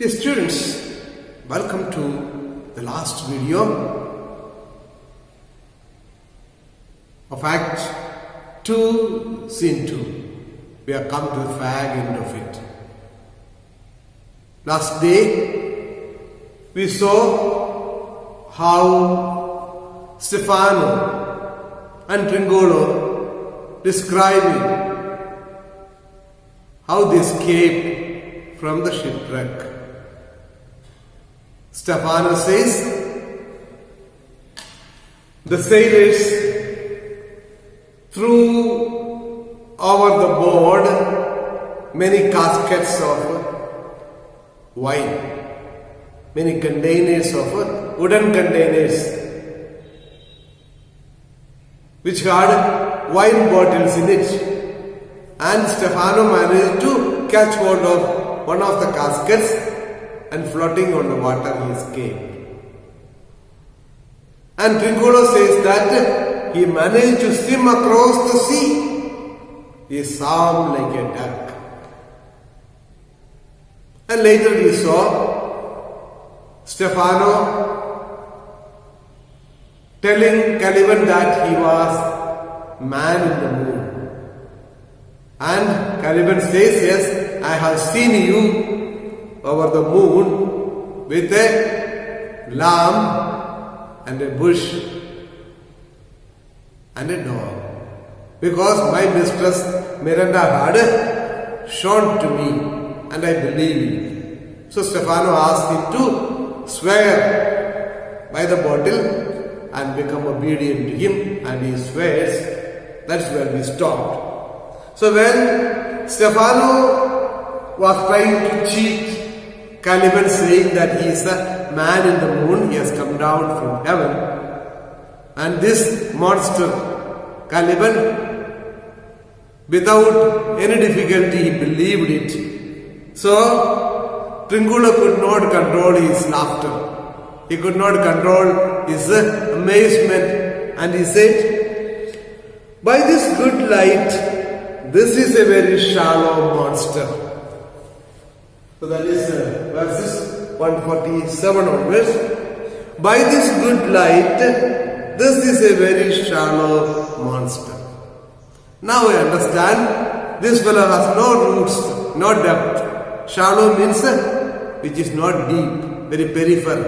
Dear students, welcome to the last video of Act 2, Scene 2. We have come to the fag end of it. Last day, we saw how Stefano and Tringolo describing how they escaped from the shipwreck. Stefano says, the sailors threw over the board many caskets of wine, many containers of wooden containers which had wine bottles in it, and Stefano managed to catch hold of one of the caskets and floating on the water he escaped. And Tringolo says that he managed to swim across the sea. He swam like a duck. And later we saw Stefano telling Caliban that he was man in the moon. And Caliban says, yes, I have seen you over the moon with a lamb and a bush and a dog, because my mistress Miranda had shown to me and I believe it. So Stefano asked him to swear by the bottle and become obedient to him, and he swears. That's where we stopped. So when Stefano was trying to cheat Caliban, saying that he is a man in the moon, he has come down from heaven, and this monster Caliban, without any difficulty, he believed it. So Tringolo could not control his laughter, he could not control his amazement, and he said, by this good light, this is a very shallow monster. So that is verses 147 onwards. By this good light, this is a very shallow monster. Now I understand this fellow has no roots, no depth. Shallow means which is not deep, very peripheral.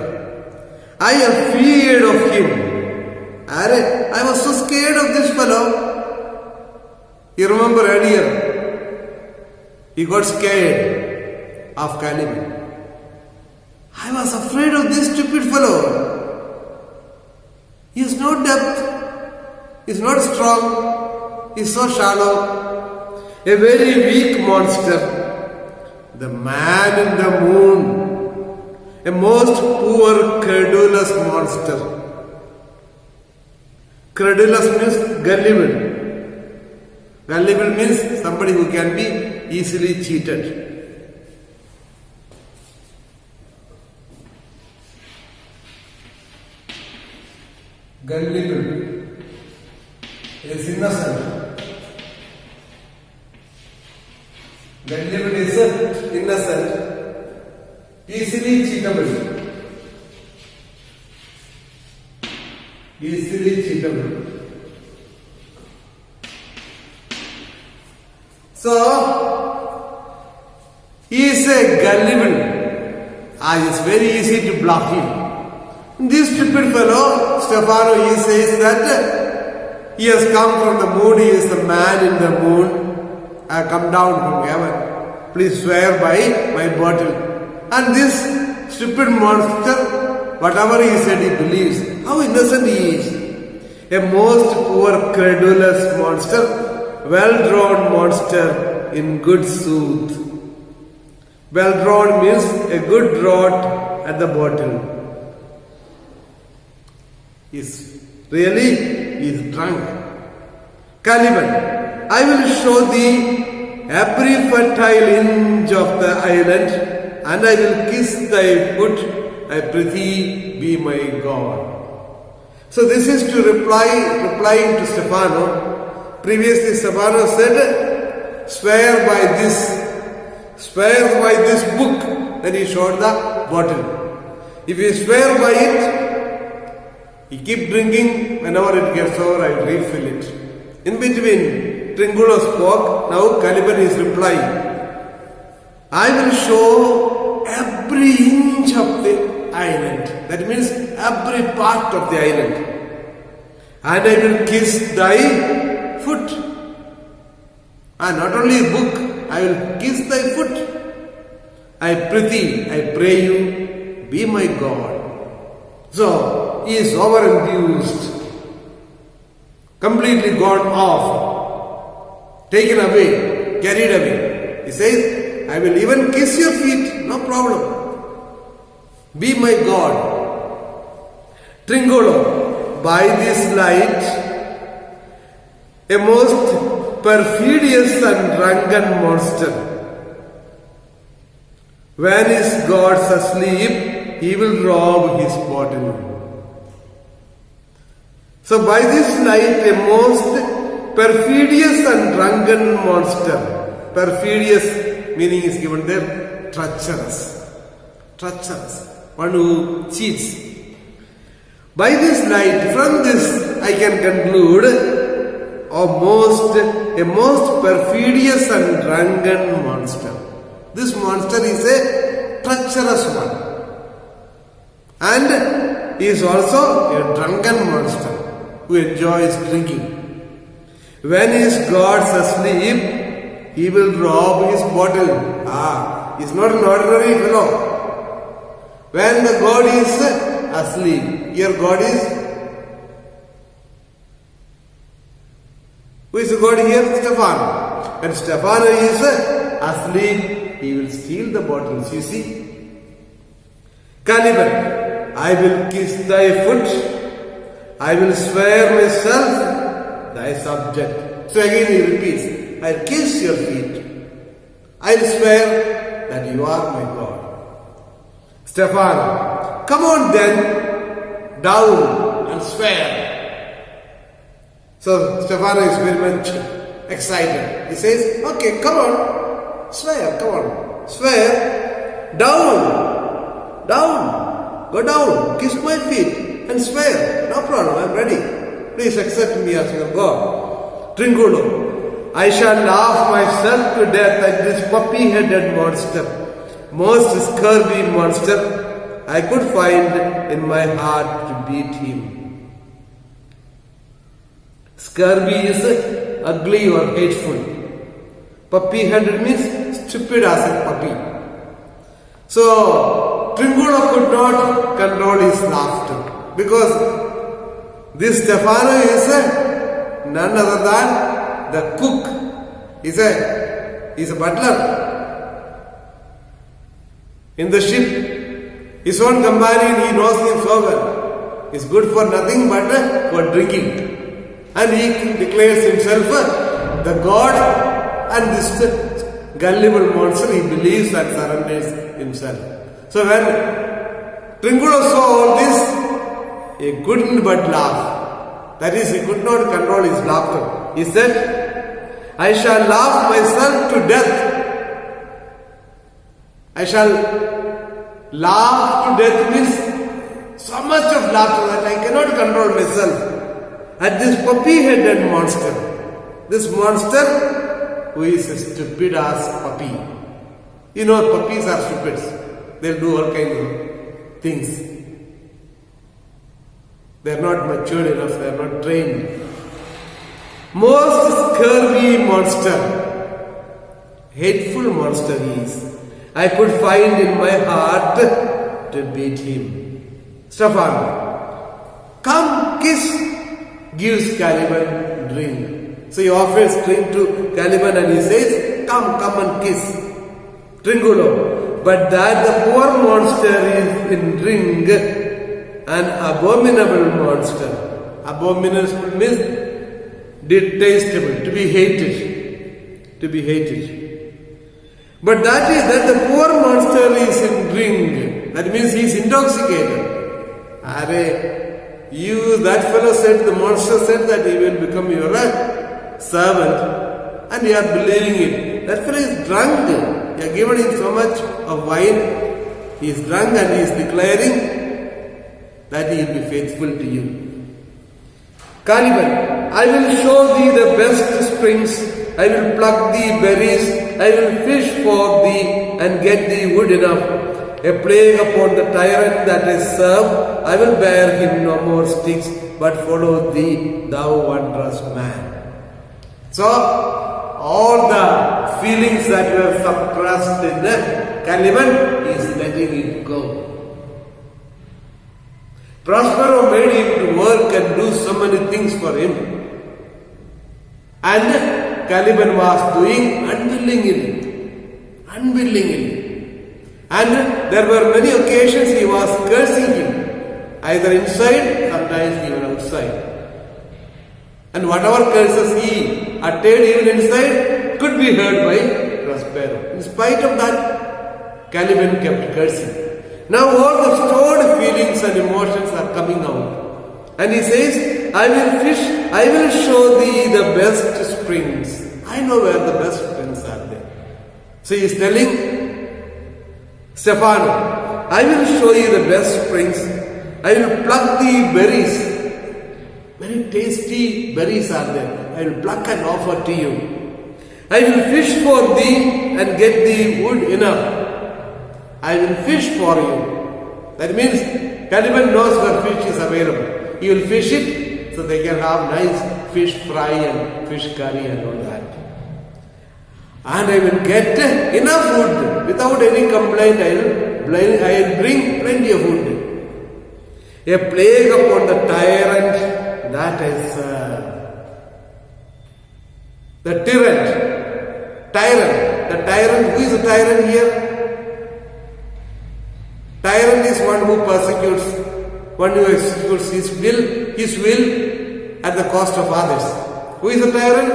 I am feared of him. I was so scared of this fellow. You remember earlier, he got scared of Caliban. I was afraid of this stupid fellow. He has no depth, he is not strong, he is so shallow, a very weak monster, the man in the moon, a most poor credulous monster. Credulous means gullible. Gullible means somebody who can be easily cheated. Gullible is innocent. Gullible is innocent, easily cheatable. Easily cheatable. So, he is a gullible. It's very easy to bluff him. This stupid fellow, Stefano, he says that he has come from the moon, he is the man in the moon. I have come down from heaven. Please swear by my bottle. And this stupid monster, whatever he said, he believes. How innocent he is. A most poor credulous monster, well-drawn monster in good sooth. Well-drawn means a good draught at the bottle. Is drunk. Caliban, I will show thee every fertile inch of the island, and I will kiss thy foot. I prithee, be my God. So this is to replying to Stefano. Previously Stefano said, swear by this book then he showed the bottle. If you swear by it, you keep drinking, whenever it gets over, I will refill it. In between, Tringulo spoke, now Caliban is replying. I will show every inch of the island. That means every part of the island. And I will kiss thy foot. And not only book, I will kiss thy foot. I prithee, I pray you, be my God. So, he is overenthused, completely gone off, taken away, carried away. He says, I will even kiss your feet, no problem. Be my God. Tringulo, by this light, a most perfidious and drunken monster. When his gods asleep, he will rob his bottle. So by this light, a most perfidious and drunken monster. Perfidious meaning is given there, treacherous. Treacherous. One who cheats. By this light, from this I can conclude a most perfidious and drunken monster. This monster is a treacherous one. And he is also a drunken monster who enjoys drinking. When his gods asleep, he will rob his bottle. He is not an ordinary fellow. When the god is asleep, your god is? Who is the god here? Stefan. When Stefan is asleep, he will steal the bottles, you see. Caliban, I will kiss thy foot, I will swear myself thy subject. So again he repeats, I'll kiss your feet, I'll swear that you are my God. Stefan, come on then, down and swear. So Stefano is very much excited. He says, okay, come on. Swear, come on. Swear. Down. Down. Go down. Kiss my feet and swear. No problem. I'm ready. Please accept me as your God. Tringulo. I shall laugh myself to death at this puppy-headed monster. Most scurvy monster I could find in my heart to beat him. Scurvy is ugly or hateful. Puppy-headed means stupid as a puppy. So, Tringulo could not control his laughter because this Stefano is none other than the cook. He's a butler. In the ship, his own companion, he knows him so well. He's good for nothing but for drinking. And he declares himself the God. And this gullible monster, he believes and surrenders himself. So when Tringulo saw all this, he couldn't but laugh. That is, he could not control his laughter. He said, I shall laugh myself to death. I shall laugh to death means so much of laughter that I cannot control myself at this puppy-headed monster. This monster who is a stupid ass puppy. You know, puppies are stupid. They'll do all kinds of things. They're not matured enough, they're not trained. Most scurvy monster, hateful monster he is. I could find in my heart to beat him. Stefan, come kiss, gives Caliban drink. So he offers drink to Caliban and he says, come and kiss. Tringulo, but that the poor monster is in drink, an abominable monster. Abominable means detestable, to be hated. To be hated. But that the poor monster is in drink. That means he is intoxicated. That fellow said, the monster said that he will become your servant, and you are believing it. That fellow is drunk. You are given him so much of wine He is drunk and he is declaring that he will be faithful to you. Caliban, I will show thee the best springs, I will pluck thee berries, I will fish for thee and get thee wood enough. A plague upon the tyrant that I serve, I will bear him no more sticks, but follow thee, thou wondrous man. So, all the feelings that were suppressed in Caliban, he is letting it go. Prospero made him to work and do so many things for him. And Caliban was doing unwillingly. And there were many occasions he was cursing him, either inside, sometimes even outside. And whatever curses he uttered even inside could be heard by Prospero. In spite of that, Caliban kept cursing. Now all the stored feelings and emotions are coming out. And he says, I will fish, I will show thee the best springs. I know where the best springs are there. So he is telling Stefano, I will show you the best springs. I will pluck thee berries. Very tasty berries are there. I will pluck and offer to you. I will fish for thee and get thee wood enough. I will fish for you. That means Caliban knows where fish is available. He will fish it so they can have nice fish fry and fish curry and all that. And I will get enough wood without any complaint. I will bring plenty of wood. A plague upon the tyrant that I serve. The tyrant. Who is the tyrant here? Tyrant is one who persecutes, one who executes his will at the cost of others. Who is the tyrant?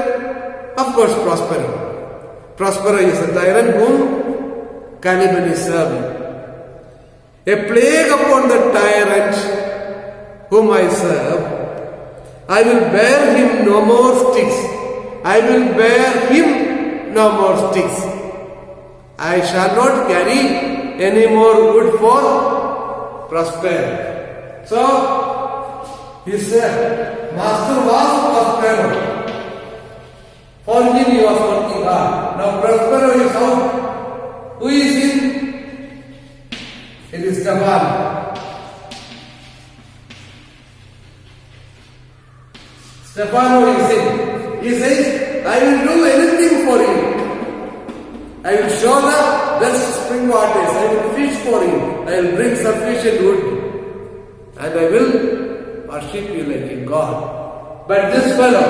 Of course, Prospero. Prospero is a tyrant whom Caliban is serving. A plague upon the tyrant whom I serve. I will bear him no more sticks. I will bear him no more sticks. I shall not carry any more wood for Prospero. So, his master was Prospero. For him he was working hard. Now Prospero is out. Who is in? It is Stefano. Stefano is in. He says, I will do anything for you. I will show the best spring waters. I will fish for you. I will bring sufficient wood. And I will worship you like a god. But this fellow,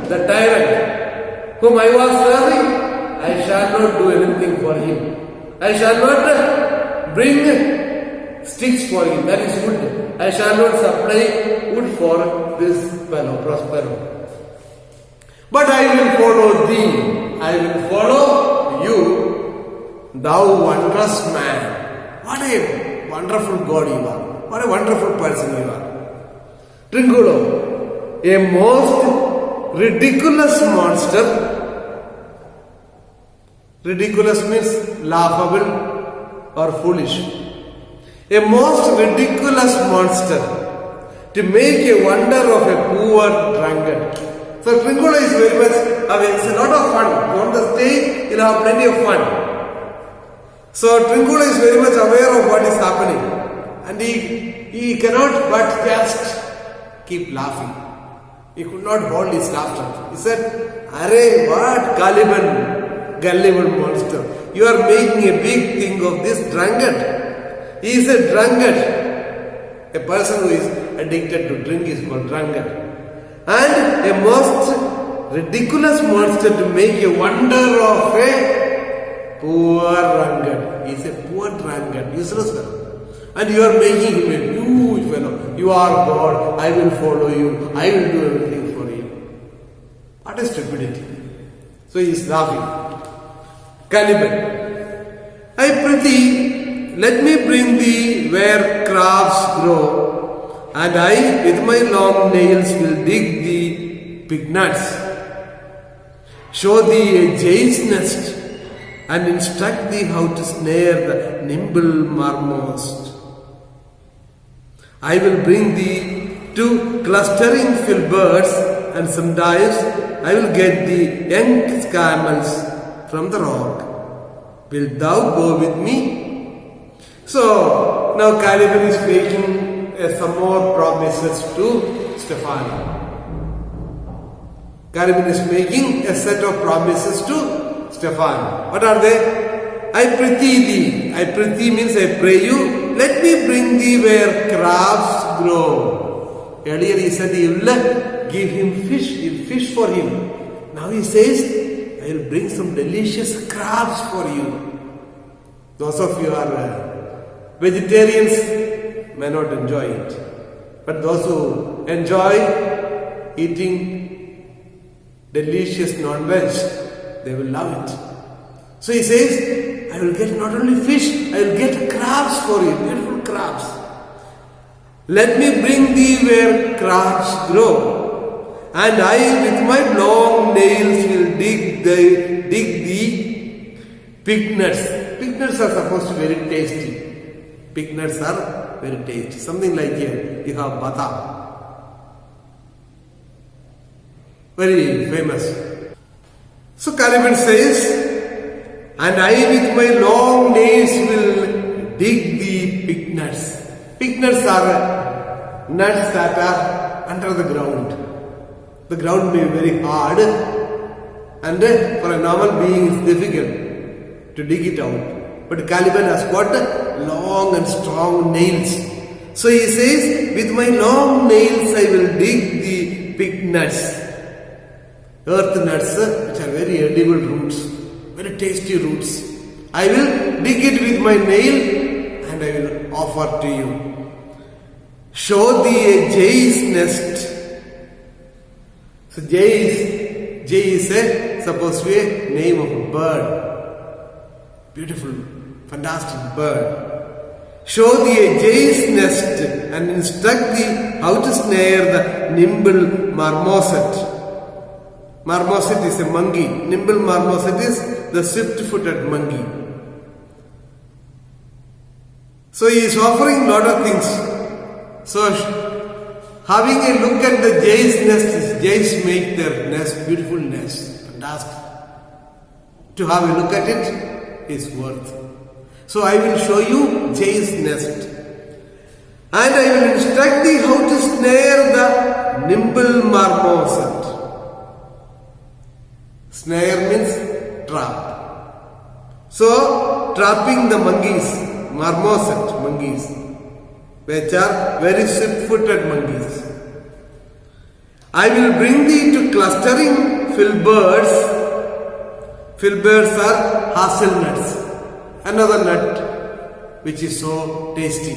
the tyrant, whom I was serving, I shall not do anything for him. I shall not bring sticks for him, that is wood. I shall not supply wood for this fellow, Prospero. But I will follow thee. I will follow you, thou wondrous man. What a wonderful God you are. What a wonderful person you are. Trinculo, a most ridiculous monster. Ridiculous means laughable or foolish. A most ridiculous monster to make a wonder of a poor drunkard. So Trinculo is very much, it's a lot of fun. On the stage, you'll have plenty of fun. So Trinculo is very much aware of what is happening. And he cannot but just keep laughing. He could not hold his laughter. He said, Arey, what Caliban, gullible monster. You are making a big thing of this drunkard. He is a drunkard. A person who is addicted to drink is called drunkard. And a most ridiculous monster to make a wonder of a poor drunkard. He is a poor drunkard, useless fellow. And you are making him a huge fellow. You are God, I will follow you, I will do everything for you. What a stupidity. So he is laughing. Caliban, I prithee, let me bring thee where crabs grow, and I with my long nails will dig thee pig nuts. Show thee a jay's nest, and instruct thee how to snare the nimble marmoset. I will bring thee to clustering filberts, and sometimes I will get the young camels from the rock. Wilt thou go with me? So now Caliban is making some more promises to Stephan. Caliban is making a set of promises to Stephan. What are they? I prithee thee. I prithee means I pray you. Let me bring thee where crabs grow. Earlier he said he will give him fish. He'll fish for him. Now he says, I will bring some delicious crabs for you. Those of you are vegetarians may not enjoy it. But those who enjoy eating delicious non-veg, they will love it. So he says, I will get not only fish, I will get crabs for you, beautiful crabs. Let me bring thee where crabs grow, and I with my long nails will dig thee pig nuts. Pig nuts are supposed to be very tasty. Pig nuts are very tasty. Something like here, you have badam. Very famous. So Caliban says, and I with my long nails will dig the pig nuts. Pig nuts are nuts that are under the ground. The ground may be very hard, and for a normal being it's difficult to dig it out. But Caliban has got long and strong nails. So he says, with my long nails I will dig the pig nuts. Earth nuts, which are very edible roots, very tasty roots. I will dig it with my nail and I will offer to you. Show thee a jay's nest. So jay is supposed to be a name of a bird. Beautiful, fantastic bird. Show thee a jay's nest and instruct thee how to snare the nimble marmoset. Marmoset is a monkey. Nimble marmoset is the swift-footed monkey. So he is offering lot of things. So having a look at the jay's nest, jays make their nest, beautiful nest, fantastic. To have a look at it is worth. So I will show you jay's nest. And I will instruct thee how to snare the nimble marmoset. Snare means trap. So, trapping the monkeys, marmoset monkeys, which are very swift-footed monkeys. I will bring thee to clustering filberts. Filberts are hazelnuts, another nut which is so tasty.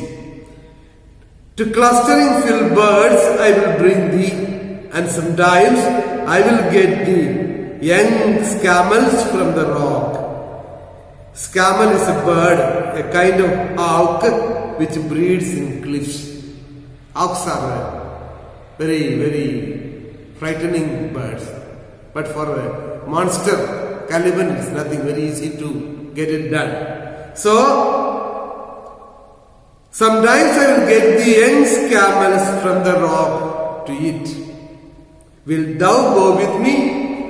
To clustering filberts I will bring thee, and sometimes I will get thee young scamels from the rock. Scamel is a bird, a kind of auk which breeds in cliffs. Auks are very, very frightening birds. But for a monster, Caliban is nothing, very easy to get it done. So, sometimes I will get the young scamels from the rock to eat. Wilt thou go with me?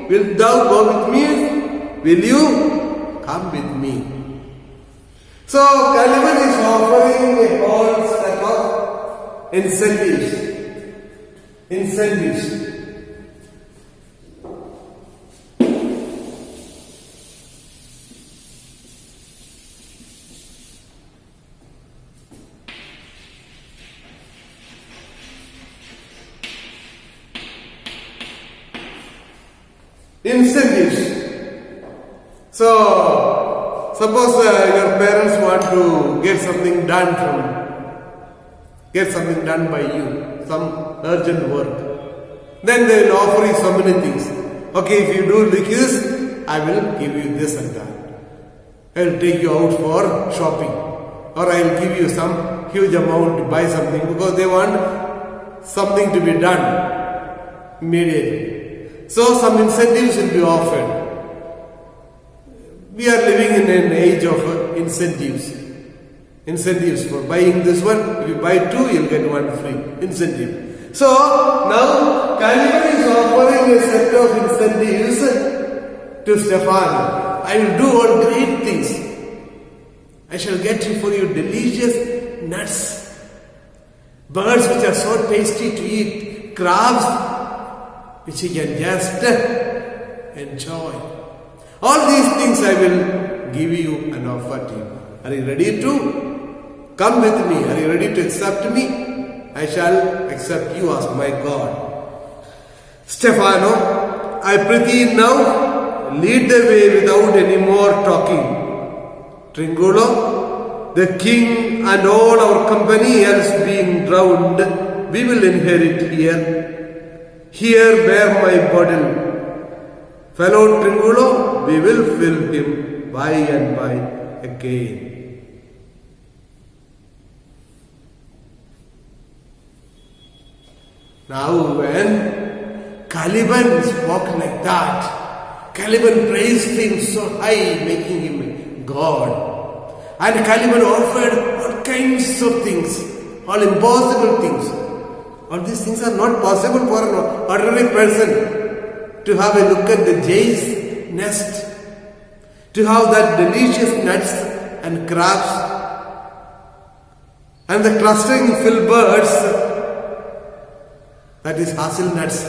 Wilt thou go with me? Will you come with me? So Caliban is offering a whole set of incentives. So, suppose your parents want to get something done by you, some urgent work. Then they will offer you so many things. Okay, if you do this, I will give you this and that. I will take you out for shopping, or I will give you some huge amount to buy something, because they want something to be done immediately. So some incentives will be offered. We are living in an age of incentives. Incentives for buying this one. If you buy two, you'll get one free. Incentive. So now Caliban is offering a set of incentives to Stefano. I will do all great things. I shall get you for you delicious nuts, birds which are so tasty to eat, crabs which you can just enjoy. All these things I will give you and offer to you. Are you ready to come with me? Are you ready to accept me? I shall accept you as my God. Stefano, I prithee now, lead the way without any more talking. Tringulo, the king and all our company else being drowned, we will inherit here. Here bear my burden. Fellow Tringulo, we will fill him by and by again. Now when Caliban spoke like that, Caliban praised him so high, making him God. And Caliban offered all kinds of things, all impossible things. All these things are not possible for an ordinary person. To have a look at the jay's nest, to have that delicious nuts and crabs, and the clustering filberts, that is hazelnuts,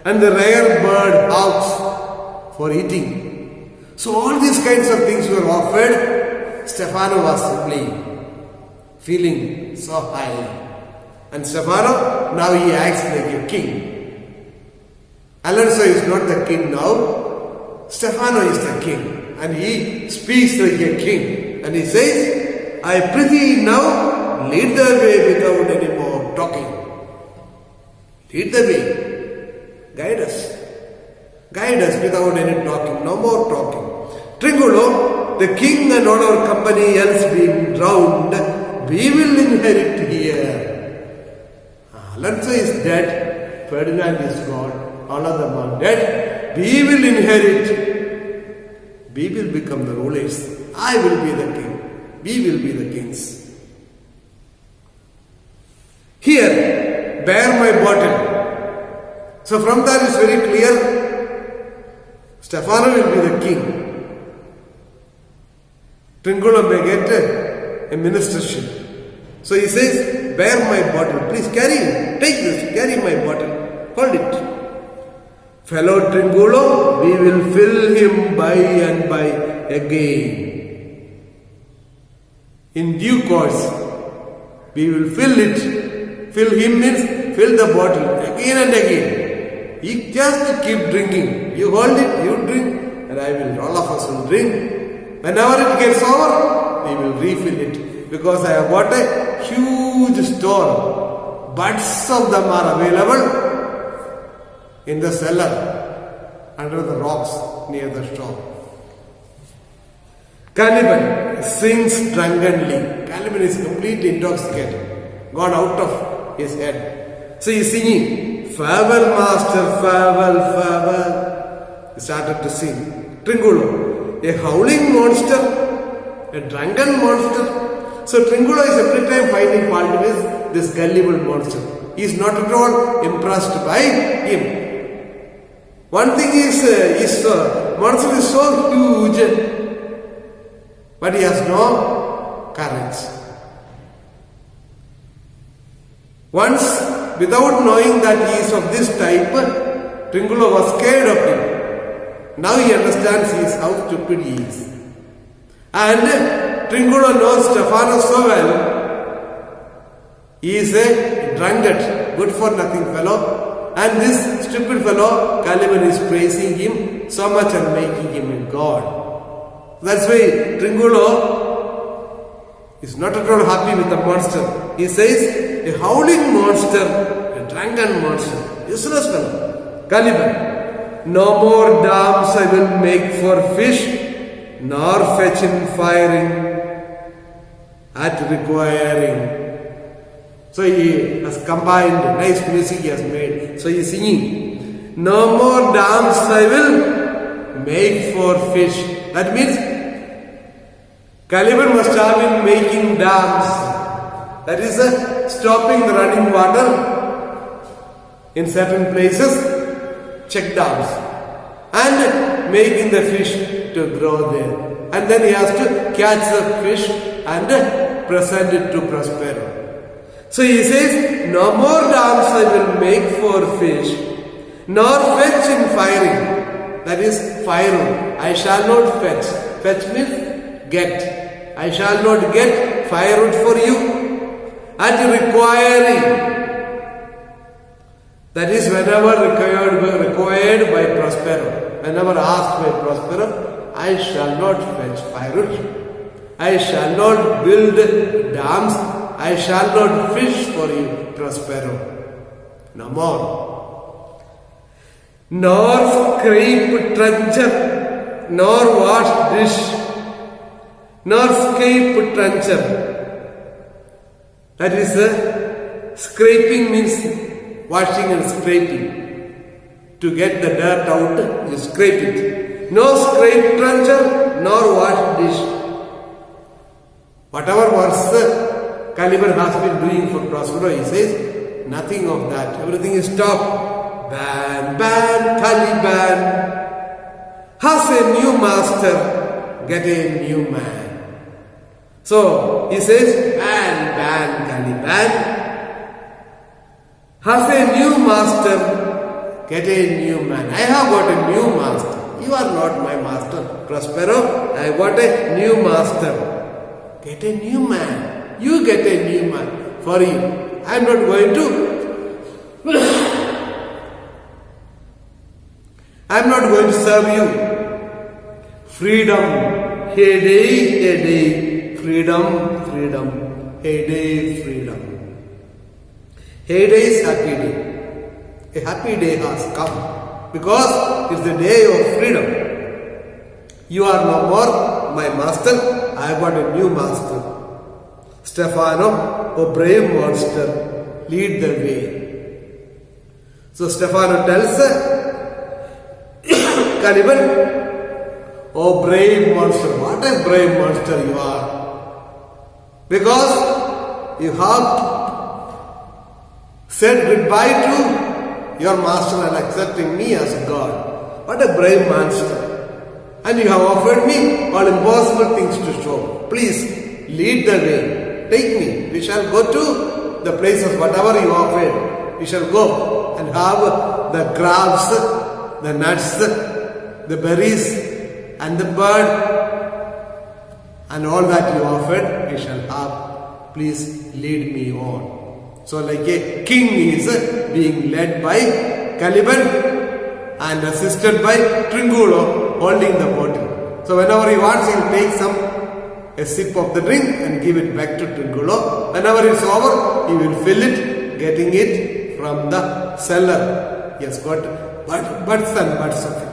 and the rare bird hawks for eating. So all these kinds of things were offered. Stefano was simply feeling so high. And Stefano, now he acts like a king. Alonso is not the king now. Stefano is the king. And he speaks like a king. And he says, I prithee now, lead the way without any more talking. Lead the way. Guide us. Guide us without any talking. No more talking. Tringulo, the king and all our company else being drowned, we will inherit here. Alonso is dead. Ferdinand is gone. All of them are dead. We will inherit. We will become the rulers. I will be the king. We will be the kings. Here, bear my bottle. So from that it's very clear, Stefano will be the king. Tringulo may get a ministership. So he says, bear my bottle. Please carry, take this, carry my bottle. Hold it. Fellow Tringulo, we will fill him by and by again. In due course, we will fill it. Fill him means fill the bottle again and again. You just keep drinking. You hold it, you drink, and I will, all of us will drink. Whenever it gets over, we will refill it. Because I have got a huge store. Buds of them are available in the cellar, under the rocks near the shore. Caliban sings drunkenly. Caliban is completely intoxicated, gone out of his head. So he is singing, farewell master, farewell, farewell. He started to sing. Tringulo, a howling monster, a drunken monster. So Tringulo is every time finding fault with this gullible monster. He is not at all impressed by him. One thing is, monster is so huge, but he has no courage. Once, without knowing that he is of this type, Tringulo was scared of him. Now he understands how stupid he is. And Tringulo knows Stefano so well. He is a drunkard, good for nothing fellow. And this stupid fellow, Caliban, is praising him so much and making him a god. That's why Tringulo is not at all happy with the monster. He says, a howling monster, a drunken monster, useless fellow. Caliban, no more dams I will make for fish, nor fetch in firing at requiring. So he has combined, nice music he has made. So he is singing, no more dams I will make for fish. That means Caliban must have been making dams. That is, stopping the running water in certain places, check dams, and making the fish to grow there. And then he has to catch the fish and present it to Prospero. So he says, no more dams I will make for fish, nor fetch in firing. That is firewood. I shall not fetch. Fetch means get. I shall not get firewood for you. And requiring. That is whenever required by Prospero. Whenever asked by Prospero, I shall not fetch firewood. I shall not build dams. I shall not fish for you, Prospero. No more. Nor scrape trencher, nor wash dish, nor scrape trencher. That is, scraping means washing and scraping. To get the dirt out, you scrape it. No scrape trencher, nor wash dish. Whatever works Caliban has been doing for Prospero, he says, nothing of that. Everything is stopped. Ban, ban, Caliban has a new master, get a new man. So he says, ban, ban, Caliban has a new master, get a new man. I have got a new master. You are not my master, Prospero. I got a new master. Get a new man. You get a new man for you. I am not going to I am not going to serve you. Freedom, heyday, freedom, freedom, heyday, freedom. Heyday is happy day. A happy day has come because it's the day of freedom. You are no more my master. I have got a new master. Stefano, O brave monster, lead the way. So Stefano tells Caliban, O brave monster, what a brave monster you are. Because you have said goodbye to your master and accepting me as God. What a brave monster. And you have offered me all impossible things to show. Please lead the way. Take me. We shall go to the places, whatever you offered. We shall go and have the grapes, the nuts, the berries, and the bird, and all that you offered, we shall have. Please lead me on. So, like a king is being led by Caliban and assisted by Tringulo holding the bottle. So, whenever he wants, he will take a sip of the drink and give it back to Tringulo. Whenever it's over, he will fill it, getting it from the cellar. He has got buds and buds of it.